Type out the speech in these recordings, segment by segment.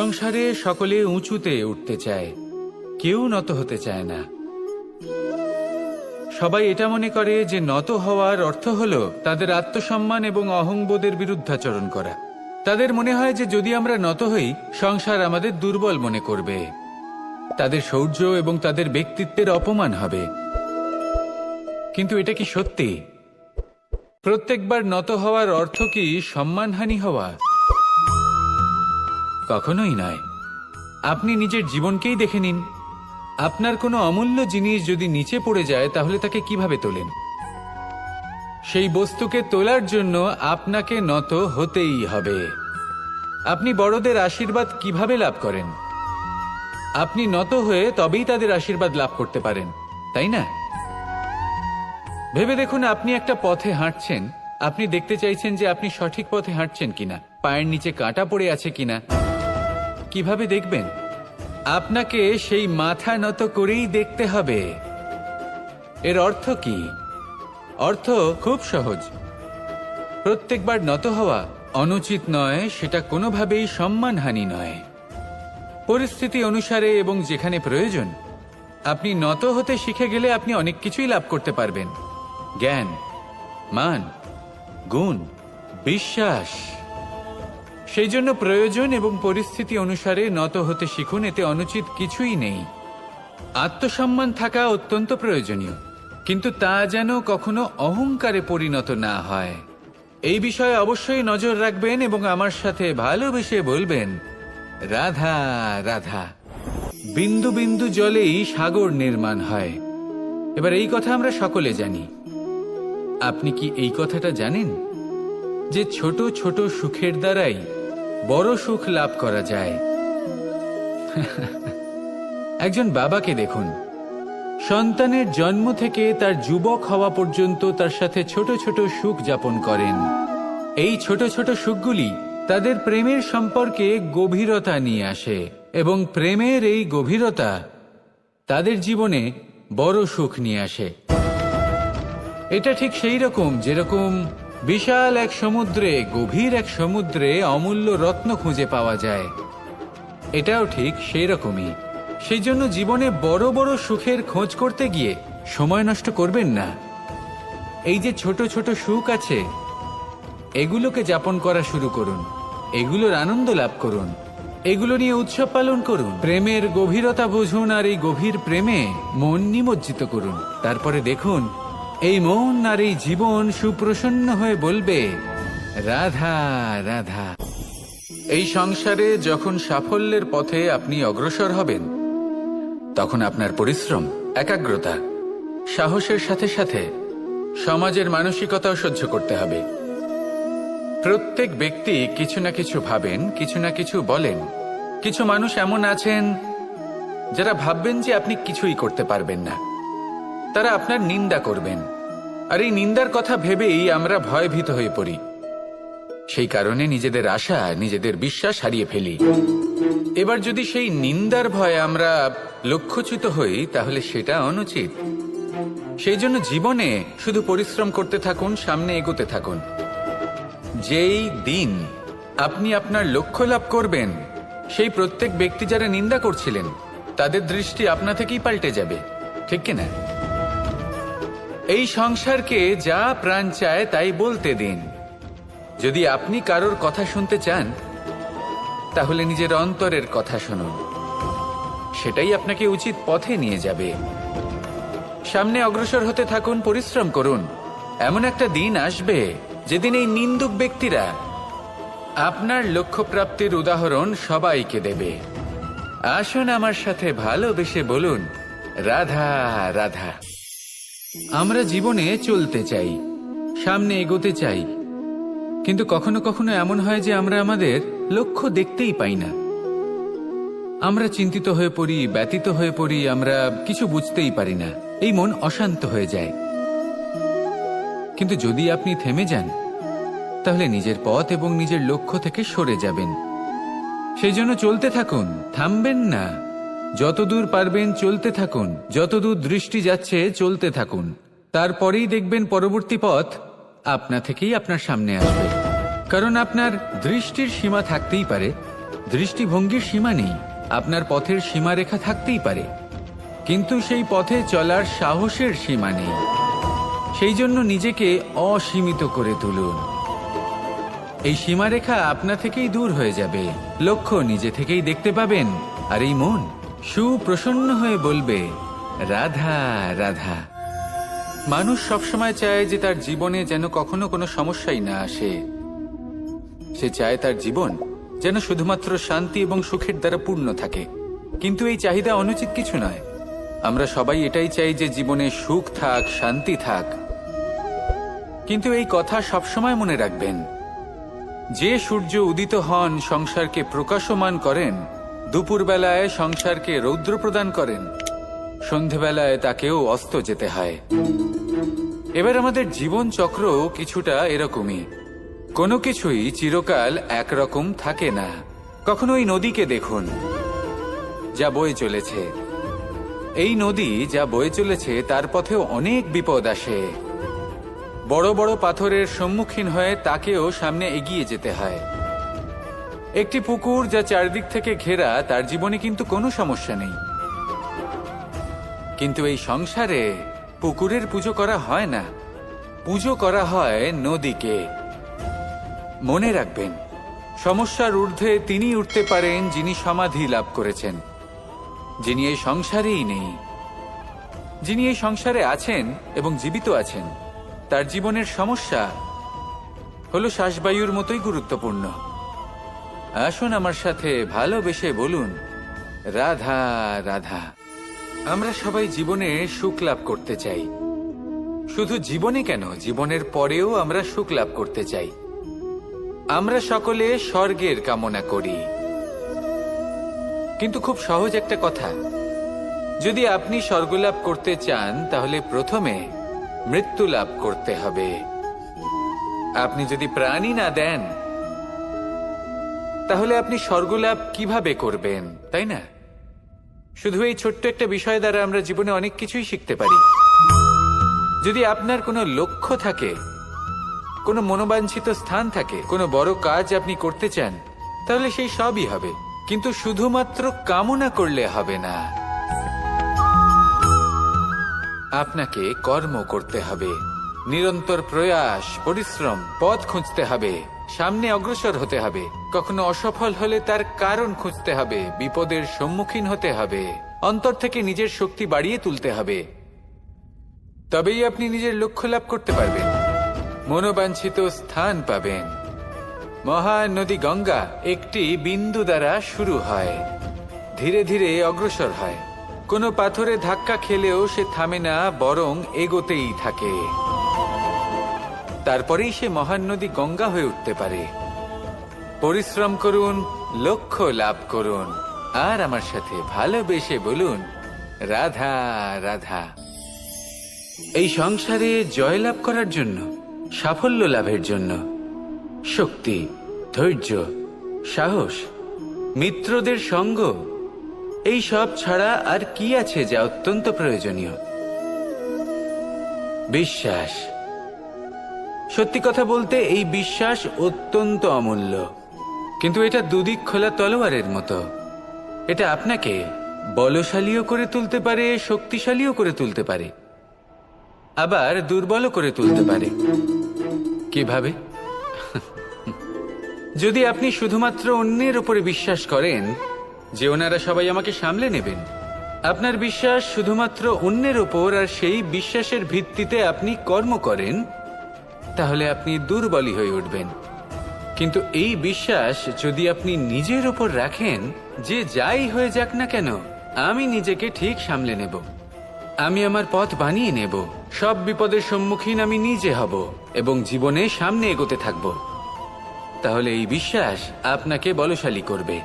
সংসারে সকলে উঁচুতে উঠতে চায়, কেউ নত হতে চায় না। সবাই এটা মনে করে যে নত হওয়ার অর্থ হলো তাদের আত্মসম্মান এবং অহংবোধের বিরুদ্ধাচরণ করা। তাদের মনে হয় যে যদি আমরা নত হই, সংসার আমাদের দুর্বল মনে করবে, তাদের শৌর্য এবং তাদের ব্যক্তিত্বের অপমান হবে। কিন্তু এটা কি সত্যি? প্রত্যেকবার নত হওয়ার অর্থ কি সম্মানহানি হওয়া? কখনোই নয়। আপনি নিজের জীবনকেই দেখে নিন। আপনার কোনো অমূল্য জিনিস যদি নিচে পড়ে যায়, তাহলে তাকে কিভাবে তোলেন? সেই বস্তুকে তোলার জন্য আপনাকে নত হতেই হবে। আপনি বড়দের আশীর্বাদ কিভাবে লাভ করেন? আপনি নত হয়ে তবেই তাদের আশীর্বাদ লাভ করতে পারেন, তাই না? ভেবে দেখুন, আপনি একটা পথে হাঁটছেন, আপনি দেখতে চাইছেন যে আপনি সঠিক পথে হাঁটছেন কিনা, পায়ের নিচে কাঁটা পড়ে আছে কিনা। কিভাবে দেখবেন? আপনাকে সেই মাথা নত করেই দেখতে হবে। এর অর্থ কি? অর্থ খুব সহজ। প্রত্যেকবার নত হওয়া অনুচিত নয়, সেটা কোনোভাবেই সম্মানহানি নয়। পরিস্থিতি অনুসারে এবং যেখানে প্রয়োজন, আপনি নত হতে শিখে গেলে আপনি অনেক কিছুই লাভ করতে পারবেন। জ্ঞান, মান, গুণ, বিশ্বাস। সেই জন্য প্রয়োজন এবং পরিস্থিতি অনুসারে নত হতে শিখুন, এতে অনুচিত কিছুই নেই। আত্মসম্মান থাকা অত্যন্ত প্রয়োজনীয়, কিন্তু তা যেন কখনো অহংকারে পরিণত না হয়। এই বিষয়ে অবশ্যই নজর রাখবেন এবং আমার সাথে ভালোবেসে বলবেন, রাধা রাধা। বিন্দু বিন্দু জলেই সাগর নির্মাণ হয়। এবার এই কথা আমরা সকলে জানি। আপনি কি এই কথাটা জানেন যে ছোট ছোট সুখের দ্বারাই বড় সুখ লাভ করা যায়? একজন বাবাকে দেখুন, সন্তানের জন্ম থেকে তার যুবক হওয়া পর্যন্ত তার সাথে ছোট ছোট সুখ যাপন করেন। এই ছোট ছোট সুখগুলি তাদের প্রেমের সম্পর্কে গভীরতা নিয়ে আসে এবং প্রেমের এই গভীরতা তাদের জীবনে বড় সুখ নিয়ে আসে। এটা ঠিক সেই রকম যেরকম বিশাল এক সমুদ্রে, গভীর এক সমুদ্রে অমূল্য রত্ন খুঁজে পাওয়া যায়। এটাও ঠিক সেই রকমই। সেই জন্য জীবনে বড় বড় সুখের খোঁজ করতে গিয়ে সময় নষ্ট করবেন না। এই যে ছোট ছোট সুখ আছে, এগুলোকে যাপন করা শুরু করুন, এগুলোর আনন্দ লাভ করুন, এগুলো নিয়ে উৎসব পালন করুন। প্রেমের গভীরতা বুঝুন আর এই গভীর প্রেমে মন নিমজ্জিত করুন। তারপরে দেখুন, এই মন আর এই জীবন সুপ্রসন্ন হয়ে বলবে, রাধা রাধা। এই সংসারে যখন সাফল্যের পথে আপনি অগ্রসর হবেন, তখন আপনার পরিশ্রম, একাগ্রতা, সাহসের সাথে সাথে সমাজের মানসিকতাও সহ্য করতে হবে। প্রত্যেক ব্যক্তি কিছু না কিছু ভাবেন, কিছু না কিছু বলেন। কিছু মানুষ এমন আছেন যারা ভাববেন যে আপনি কিছুই করতে পারবেন না। তারা আপনার নিন্দা করবেন, আর এই নিন্দার কথা ভেবেই আমরা ভয়ভীত হয়ে পড়ি। সেই কারণে নিজেদের আশা, নিজেদের বিশ্বাস হারিয়ে ফেলি। এবার যদি সেই নিন্দার ভয়ে আমরা লক্ষ্যচ্যুত হই, তাহলে সেটা অনুচিত। সেই জন্য জীবনে শুধু পরিশ্রম করতে থাকুন, সামনে এগোতে থাকুন। যেই দিন আপনি আপনার লক্ষ্য লাভ করবেন, সেই প্রত্যেক ব্যক্তি যারা নিন্দা করছিলেন, তাদের দৃষ্টি আপনা থেকেই পাল্টে যাবে, ঠিক কিনা? এই সংসারকে যা প্রাণ চায় তাই বলতে দিন। যদি আপনি কারোর কথা শুনতে চান, তাহলে নিজের অন্তরের কথা শুনুন। সেটাই আপনাকে উচিত পথে নিয়ে যাবে। সামনে অগ্রসর হতে থাকুন, পরিশ্রম করুন। এমন একটা দিন আসবে যেদিন এই নিন্দুক ব্যক্তিরা আপনার লক্ষ্য প্রাপ্তির উদাহরণ সবাইকে দেবে। আসুন আমার সাথে ভালোবেসে বলুন, রাধা রাধা। আমরা জীবনে চলতে চাই, সামনে এগোতে চাই, কিন্তু কখনো কখনো এমন হয় যে আমরা আমাদের লক্ষ্য দেখতেই পাই না। আমরা চিন্তিত হয়ে পড়ি, ব্যতীত হয়ে পড়ি, আমরা কিছু বুঝতেই পারি না। এই মন অশান্ত হয়ে যায়। কিন্তু যদি আপনি থেমে যান, তাহলে নিজের পথ এবং নিজের লক্ষ্য থেকে সরে যাবেন। সেই জন্য চলতে থাকুন, থামবেন না। যতদূর পারবেন চলতে থাকুন, যতদূর দৃষ্টি যাচ্ছে চলতে থাকুন। তারপরেই দেখবেন পরবর্তী পথ আপনা থেকেই আপনার সামনে আসবে। কারণ আপনার দৃষ্টির সীমা থাকতেই পারে, দৃষ্টিভঙ্গির সীমা নেই, আপনার পথের সীমারেখা থাকতেই পারে, কিন্তু সেই পথে চলার সাহসের সীমা নেই। সেই জন্য নিজেকে অসীমিত করে তুলুন। এই সীমারেখা আপনা থেকেই দূর হয়ে যাবে, লক্ষ্য নিজে থেকেই দেখতে পাবেন, আর এই মন সুপ্রসন্ন হয়ে বলবে, রাধা রাধা। মানুষ সবসময় চায় যে তার জীবনে যেন কখনো কোনো সমস্যাই না আসে। সে চায় তার জীবন যেন শুধুমাত্র শান্তি এবং সুখের দ্বারা পূর্ণ থাকে, কিন্তু এই চাহিদা অনুচিত কিছু নয়। আমরা সবাই এটাই চাই যে জীবনে সুখ থাক, শান্তি থাক, কিন্তু এই কথা সবসময় মনে রাখবেন, যে সূর্য উদিত হন সংসারকে প্রকাশমান করেন, দুপুরবেলায় সংসারকে রৌদ্র প্রদান করেন, সন্ধেবেলায় তাকেও অস্ত যেতে হয়। এবার আমাদের জীবন চক্র কিছুটা এরকমই। কোনো কিছুই চিরকাল একরকম থাকে না। কখনো এই নদীকে দেখুন যা বয়ে চলেছে, এই নদী যা বয়ে চলেছে তার পথেও অনেক বিপদ আসে। বড় বড় পাথরের সম্মুখীন হয়ে তাকেও সামনে এগিয়ে যেতে হয়। একটি পুকুর যা চারদিক থেকে ঘেরা, তার জীবনে কিন্তু কোনো সমস্যা নেই, কিন্তু এই সংসারে পুকুরের পুজো করা হয় না, পুজো করা হয় নদীকে। মনে রাখবেন, সমস্যার ঊর্ধ্বে তিনি উঠতে পারেন যিনি সমাধি লাভ করেছেন, যিনি এই সংসারেই নেই। যিনি এই সংসারে আছেন এবং জীবিত আছেন, তার জীবনের সমস্যা হলো শ্বাসবায়ুর মতোই গুরুত্বপূর্ণ। আসুন আমার সাথে ভালোবেসে বলুন, রাধা রাধা। আমরা সবাই জীবনে সুখ লাভ করতে চাই। শুধু জীবনে কেন, জীবনের পরেও আমরা সুখ লাভ করতে চাই। আমরা সকলে স্বর্গের কামনা করি। কিন্তু খুব সহজ একটা কথা, যদি আপনি স্বর্গ লাভ করতে চান তাহলে প্রথমে মৃত্যু লাভ করতে হবে। আপনি যদি প্রাণই না দেন তাহলে আপনি স্বর্গ লাভ কিভাবে করবেন, তাই না? শুধু এই ছোট্ট একটা বিষয় দ্বারা আমরা জীবনে অনেক কিছুই শিখতে পারি। যদি আপনার কোনো লক্ষ্য থাকে, কোনো মনোবাঞ্ছিত স্থান থাকে, কোনো বড় কাজ আপনি করতে চান, তাহলে সেই সবই হবে, কিন্তু শুধুমাত্র কামনা করলে হবে না। আপনাকে কর্ম করতে হবে, নিরন্তর প্রয়াস, পরিশ্রম, পথ খুঁজতে হবে, সামনে অগ্রসর হতে হবে। কখনো অসফল হলে তার কারণ খুঁজতে হবে, বিপদের সম্মুখীন হতে হবে, অন্তর থেকে নিজের শক্তি বাড়িয়ে তুলতে হবে। তবেই আপনি নিজের লক্ষ্য লাভ করতে পারবেন, মনোবাঞ্ছিত স্থান পাবেন। মহান নদী গঙ্গা একটি বিন্দু দ্বারা শুরু হয়, ধীরে ধীরে অগ্রসর হয়। কোনো পাথরে ধাক্কা খেলেও সে থামে না, বরং এগোতেই থাকে। তারপরেই সে মহান নদী গঙ্গা হয়ে উঠতে পারে। পরিশ্রম করুন, লক্ষ্য লাভ করুন, আর আমার সাথে ভালোবেসে বলুন, রাধা রাধা। এই সংসারে জয়লাভ করার জন্য, সাফল্য লাভের জন্য শক্তি, ধৈর্য, সাহস, মিত্রদের সঙ্গ, এই সব ছাড়া আর কি আছে যা অত্যন্ত প্রয়োজনীয়? বিশ্বাস। সত্যি কথা বলতে এই বিশ্বাস অত্যন্ত অমূল্য, কিন্তু এটা দুদিক খোলা তলোয়ারের মতো। এটা আপনাকে বলশালীও করে তুলতে পারে, শক্তিশালীও করে তুলতে পারে, আবার দুর্বলও করে তুলতে পারে। কিভাবে? যদি আপনি শুধুমাত্র অন্যের উপরে বিশ্বাস করেন যে ওনারা সবাই আমাকে সামলে নেবেন, আপনার বিশ্বাস শুধুমাত্র অন্যের উপর, আর সেই বিশ্বাসের ভিত্তিতে আপনি কর্ম করেন, তাহলে আপনি দুর্বলই হয়ে উঠবেন। কিন্তু এই বিশ্বাস যদি আপনি নিজের উপর রাখেন যে যাই হয়ে যাক না কেন, আমি নিজেকে ঠিক সামলে নেব, আমি আমার পথ বানিয়ে নেব, সব বিপদের সম্মুখীন আমি নিজে হব এবং জীবনে সামনে এগোতে থাকব, তাহলে এই বিশ্বাস আপনাকে বলশালী করবে।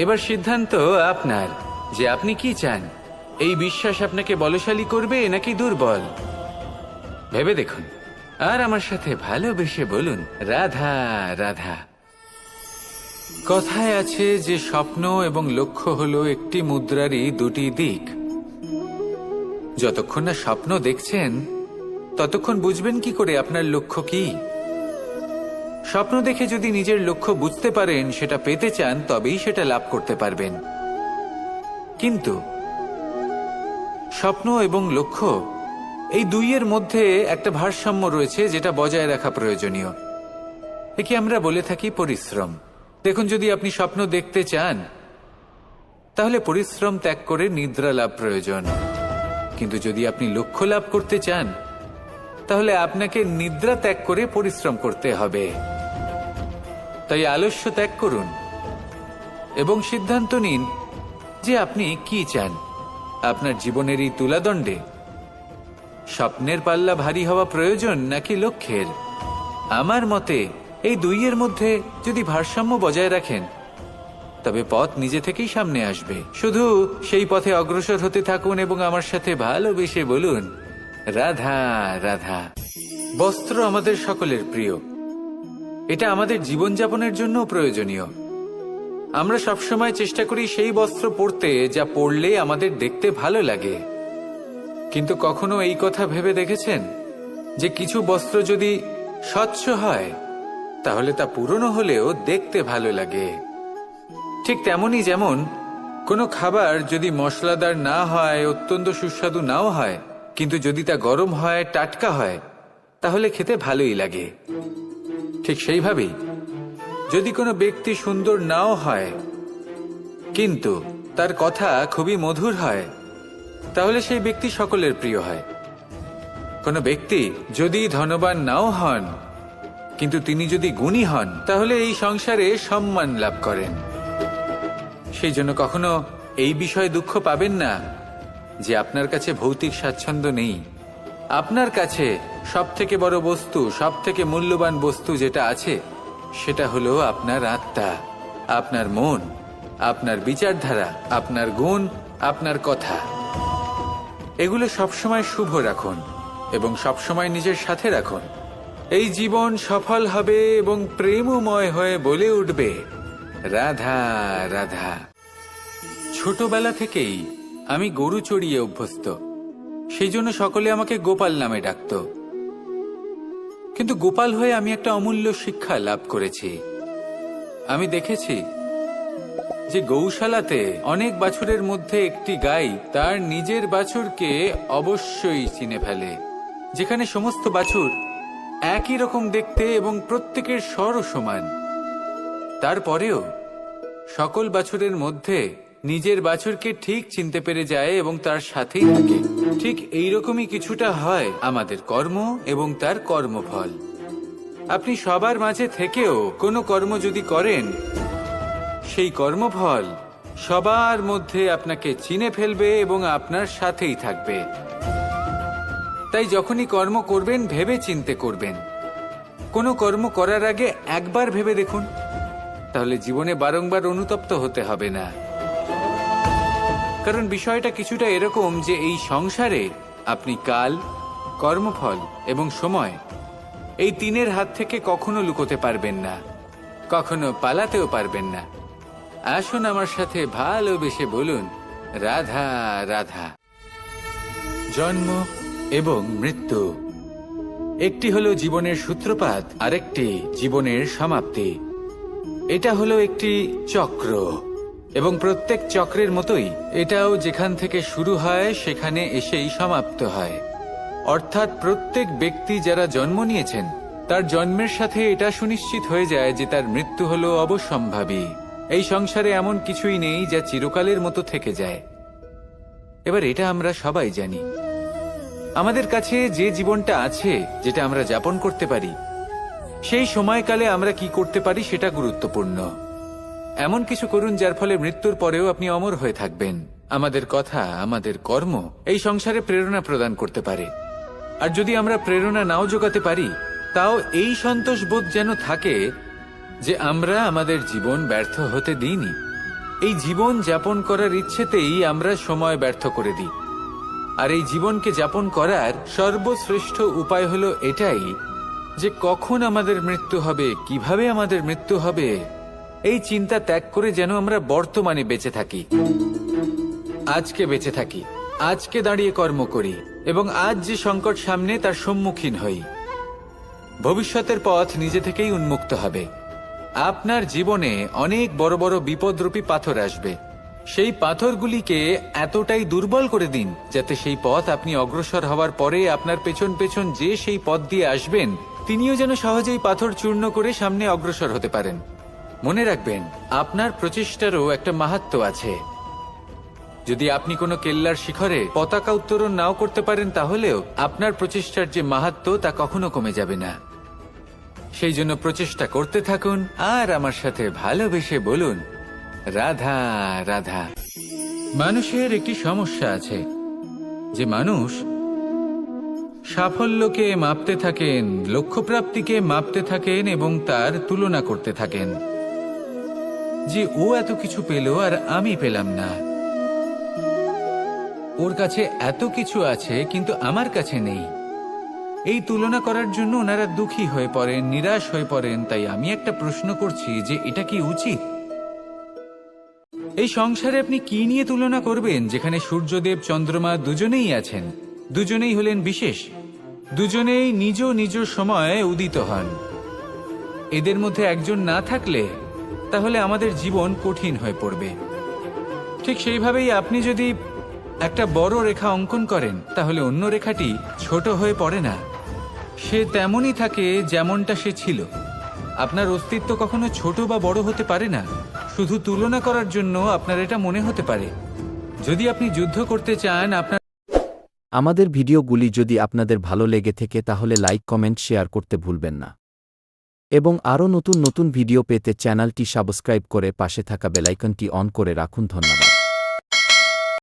এবার সিদ্ধান্ত আপনার যে আপনি কি চান, এই বিশ্বাস আপনাকে বলশালী করবে নাকি দুর্বল, ভেবে দেখুন। আর আমার সাথে ভালোবেসে বলুন, রাধা রাধা। কথায় আছে যে স্বপ্ন এবং লক্ষ্য হলো একটি মুদ্রারই দুটি দিক। যতক্ষণ না স্বপ্ন দেখছেন ততক্ষণ বুঝবেন কি করে আপনার লক্ষ্য কি? স্বপ্ন দেখে যদি নিজের লক্ষ্য বুঝতে পারেন, সেটা পেতে চান, তবেই সেটা লাভ করতে পারবেন। কিন্তু স্বপ্ন এবং লক্ষ্য এই দুইয়ের মধ্যে একটা ভারসাম্য রয়েছে, যেটা বজায় রাখা প্রয়োজনীয়। একে আমরা বলে থাকি পরিশ্রম। দেখুন, যদি আপনি স্বপ্ন দেখতে চান, তাহলে পরিশ্রম ত্যাগ করে নিদ্রা লাভ প্রয়োজন। কিন্তু যদি আপনি লক্ষ্য লাভ করতে চান, তাহলে আপনাকে নিদ্রা ত্যাগ করে পরিশ্রম করতে হবে। তাই আলস্য ত্যাগ করুন এবং সিদ্ধান্ত নিন যে আপনি কি চান। আপনার জীবনের এই তুলাদণ্ডে স্বপ্নের পাল্লা ভারী হওয়া প্রয়োজন নাকি লক্ষ্যের? আমার মতে এই দুইয়ের মধ্যে যদি ভারসাম্য বজায় রাখেন, তবে পথ নিজে থেকেই সামনে আসবে। শুধু সেই পথে অগ্রসর হতে থাকুন এবং আমার সাথে ভালোবেসে বলুন, রাধা রাধা। বস্ত্র আমাদের সকলের প্রিয়। এটা আমাদের জীবনযাপনের জন্য প্রয়োজনীয়। আমরা সবসময় চেষ্টা করি সেই বস্ত্র পরতে যা পরলে আমাদের দেখতে ভালো লাগে। কিন্তু কখনো এই কথা ভেবে দেখেছেন যে কিছু বস্ত্র যদি স্বচ্ছ হয়, তাহলে তা পুরনো হলেও দেখতে ভালো লাগে? ঠিক তেমনই, যেমন কোনো খাবার যদি মশলাদার না হয়, অত্যন্ত সুস্বাদু নাও হয়, কিন্তু যদি তা গরম হয়, টাটকা হয়, তাহলে খেতে ভালোই লাগে। ঠিক সেইভাবেই যদি কোনো ব্যক্তি সুন্দর নাও হয়, কিন্তু তার কথা খুবই মধুর হয়, তাহলে সেই ব্যক্তি সকলের প্রিয় হয়। কোনো ব্যক্তি যদি ধনবান নাও হন, কিন্তু তিনি যদি গুণী হন, তাহলে এই সংসারে সম্মান লাভ করেন। সেই জন্য কখনো এই বিষয়ে দুঃখ পাবেন না যে আপনার কাছে ভৌতিক স্বাচ্ছন্দ্য নেই। আপনার কাছে সবথেকে বড় বস্তু, সবথেকে মূল্যবান বস্তু যেটা আছে, সেটা হলো আপনার আত্মা, আপনার মন, আপনার বিচারধারা, আপনার গুণ, আপনার কথা। এগুলো সবসময় শুভ রাখুন এবং সবসময় নিজের সাথে রাখুন। এই জীবন সফল হবে এবং প্রেমময় হয়ে বলে উঠবে, রাধা রাধা। ছোটবেলা থেকেই আমি গরু চড়িয়ে অভ্যস্ত, সেই জন্য সকলে আমাকে গোপাল নামে ডাকত। কিন্তু গোপাল হয়ে আমি একটা অমূল্য শিক্ষা লাভ করেছি। আমি দেখেছি যে গৌশালাতে অনেক বাছুরের মধ্যে একটি গাই তার নিজের বাছুরকে অবশ্যই চিনে ফেলে। যেখানে সমস্ত বাছুর একই রকম দেখতে এবং প্রত্যেকের স্বরও সমান, তারপরেও সকল বাছুরের মধ্যে নিজের বাছুরকে ঠিক চিনতে পেরে যায় এবং তার সাথেই থাকে। ঠিক এইরকমই কিছুটা হয় আমাদের কর্ম এবং তার কর্মফল। আপনি সবার মাঝে থেকেও কোনো কর্ম যদি করেন, সেই কর্মফল সবার মধ্যে আপনাকে চিনে ফেলবে এবং আপনার সাথেই থাকবে। তাই যখনই কর্ম করবেন, ভেবে চিন্তে করবেন। কোনো কর্ম করার আগে একবার ভেবে দেখুন, তাহলে জীবনে বারংবার অনুতপ্ত হতে হবে না। কারণ বিষয়টা কিছুটা এরকম যে এই সংসারে আপনি কাল, কর্মফল এবং সময়, এই তিনের হাত থেকে কখনো লুকোতে পারবেন না, কখনো পালাতেও পারবেন না। আসুন আমার সাথে ভালোবেসে বলুন, রাধা রাধা। জন্ম এবং মৃত্যু, একটি হলো জীবনের সূত্রপাত, আরেকটি জীবনের সমাপ্তি। এটা হলো একটি চক্র এবং প্রত্যেক চক্রের মতোই এটাও যেখান থেকে শুরু হয় সেখানে এসেই সমাপ্ত হয়। অর্থাৎ প্রত্যেক ব্যক্তি যারা জন্ম নিয়েছেন, তার জন্মের সাথে এটা সুনিশ্চিত হয়ে যায় যে তার মৃত্যু হলো অবশ্যম্ভাবী। এই সংসারে এমন কিছুই নেই যা চিরকালের মতো থেকে যায়। এবার এটা আমরা সবাই জানি। আমাদের কাছে যে জীবনটা আছে, যেটা আমরা যাপন করতে পারি, সেই সময়কালে আমরা কি করতে পারি সেটা গুরুত্বপূর্ণ। এমন কিছু করুন যার ফলে মৃত্যুর পরেও আপনি অমর হয়ে থাকবেন। আমাদের কথা, আমাদের কর্ম এই সংসারে প্রেরণা প্রদান করতে পারে। আর যদি আমরা প্রেরণা নাও জোগাতে পারি, তাও এই সন্তোষ বোধ যেন থাকে যে আমরা আমাদের জীবন ব্যর্থ হতে দিইনি। এই জীবন যাপন করার ইচ্ছেতেই আমরা সময় ব্যর্থ করে দিই। আর এই জীবনকে যাপন করার সর্বশ্রেষ্ঠ উপায় হলো এটাই যে কখন আমাদের মৃত্যু হবে, কিভাবে আমাদের মৃত্যু হবে, এই চিন্তা ত্যাগ করে যেন আমরা বর্তমানে বেঁচে থাকি, আজকে বেঁচে থাকি, আজকে দাঁড়িয়ে কর্ম করি এবং আজ যে সংকট সামনে তার সম্মুখীন হই। ভবিষ্যতের পথ নিজে থেকেই উন্মুক্ত হবে। আপনার জীবনে অনেক বড় বড় বিপদরূপী পাথর আসবে। সেই পাথরগুলিকে এতটাই দুর্বল করে দিন যাতে সেই পথ আপনি অগ্রসর হওয়ার পরে আপনার পেছন পেছন যে সেই পথ দিয়ে আসবেন তিনিও যেন সহজেই পাথর চূর্ণ করে সামনে অগ্রসর হতে পারেন। মনে রাখবেন, আপনার প্রচেষ্টারও একটা মাহাত্ম্য আছে। যদি আপনি কোনো কেল্লার শিখরে পতাকা উত্তোলন নাও করতে পারেন, তাহলেও আপনার প্রচেষ্টার যে মাহাত্ম্য তা কখনো কমে যাবে না। সেই জন্য প্রচেষ্টা করতে থাকুন আর আমার সাথে ভালোবেসে বলুন, রাধা রাধা। মানুষের একটি সমস্যা আছে যে মানুষ সাফল্যকে মাপতে থাকেন, লক্ষ্যপ্রাপ্তিকে মাপতে থাকেন এবং তার তুলনা করতে থাকেন যে ও এত কিছু পেল আর আমি পেলাম না, ওর কাছে এত কিছু আছে কিন্তু আমার কাছে নেই। এই তুলনা করার জন্য ওনারা দুঃখী হয়ে পড়েন, নিরাশ হয়ে পড়েন। তাই আমি একটা প্রশ্ন করছি যে এটা কি উচিত? এই সংসারে আপনি কি নিয়ে তুলনা করবেন, যেখানে সূর্যদেব চন্দ্রমা দুজনেই আছেন, দুজনেই হলেন বিশেষ, দুজনেই নিজ নিজ সময়ে উদিত হন। এদের মধ্যে একজন না থাকলে তাহলে আমাদের জীবন কঠিন হয়ে পড়বে। ঠিক সেইভাবেই আপনি যদি একটা বড় রেখা অঙ্কন করেন তাহলে অন্য রেখাটি ছোট হয়ে পড়ে না, সে তেমনই থাকে যেমনটা সে ছিল। আপনার অস্তিত্ব কখনো ছোট বা বড় হতে পারে না, শুধু তুলনা করার জন্য আপনার এটা মনে হতে পারে। যদি আপনি যুদ্ধ করতে চান, আপনার আমাদের ভিডিওগুলি যদি আপনাদের ভালো লেগে থাকে তাহলে লাইক, কমেন্ট, শেয়ার করতে ভুলবেন না এবং আরও নতুন নতুন ভিডিও পেতে চ্যানেলটি সাবস্ক্রাইব করে পাশে থাকা বেলাইকনটি অন করে রাখুন। ধন্যবাদ।